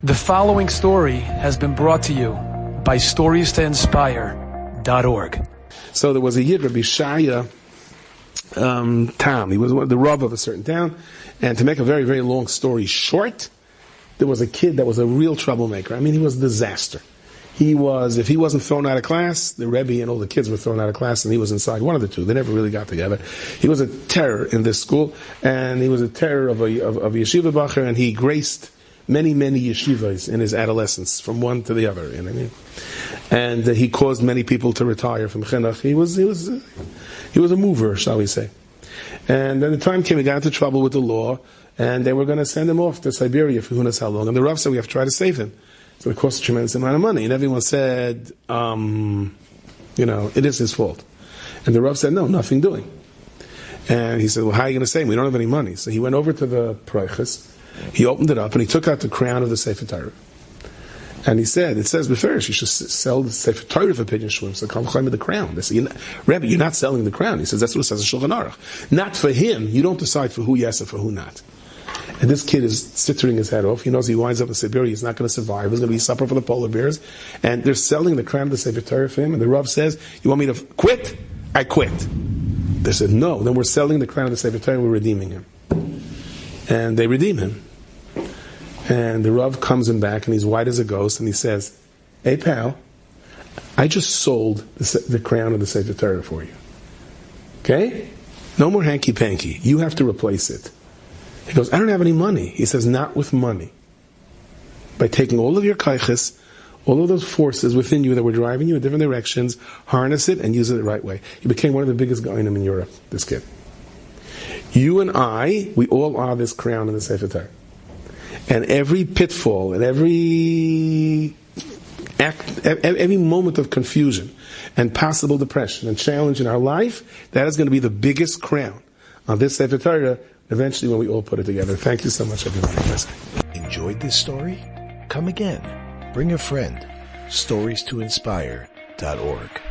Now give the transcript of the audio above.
The following story has been brought to you by StoriesToInspire.org. So there was a Yid, Rabbi Shaya Tam. He was the Rav of a certain town. And to make a very, very long story short, there was a kid that was a real troublemaker. I mean, he was a disaster. If he wasn't thrown out of class, the Rebbe and all the kids were thrown out of class, and he was inside. One of the two. They never really got together. He was a terror in this school, and he was a terror of a yeshiva bacher, and he graced many, many yeshivas in his adolescence, from one to the other. You know what I mean? And he caused many people to retire from chinuch. He was a mover, shall we say? And then the time came, he got into trouble with the law, and they were going to send him off to Siberia for who knows how long. And the Rav said, we have to try to save him. So it cost a tremendous amount of money. And everyone said, it is his fault. And the Rav said, no, nothing doing. And he said, well, how are you going to save him? We don't have any money. So he went over to the Proiches. He opened it up and he took out the crown of the Sefer Torah. And he said, it says beferish, you should sell the Sefer Torah for Pidyon Shvuim. So come claim the crown. They said, Rebbe, you're not selling the crown. He says, that's what it says in Shulchan Aruch. Not for him. You don't decide for who yes and for who not. And this kid is sittering his head off. He knows he winds up in Siberia. He's not going to survive. There's going to be supper for the polar bears. And they're selling the crown of the Sefer Torah for him. And the Rav says, you want me to quit? I quit. They said, no. Then we're selling the crown of the Sefer Torah and we're redeeming him. And they redeem him. And the Rav comes in back, and he's white as a ghost, and he says, hey, pal, I just sold the crown of the Sefer Torah for you. Okay? No more hanky-panky. You have to replace it. He goes, I don't have any money. He says, not with money. By taking all of your kaiches, all of those forces within you that were driving you in different directions, harness it and use it the right way. He became one of the biggest goyim in Europe, this kid. You and I, we all are this crown of the Sefer Torah. And every pitfall and every moment of confusion and possible depression and challenge in our life, that is going to be the biggest crown on this Sefer Torah eventually when we all put it together. Thank you so much, everybody. Enjoyed this story? Come again. Bring a friend. StoriesToInspire.org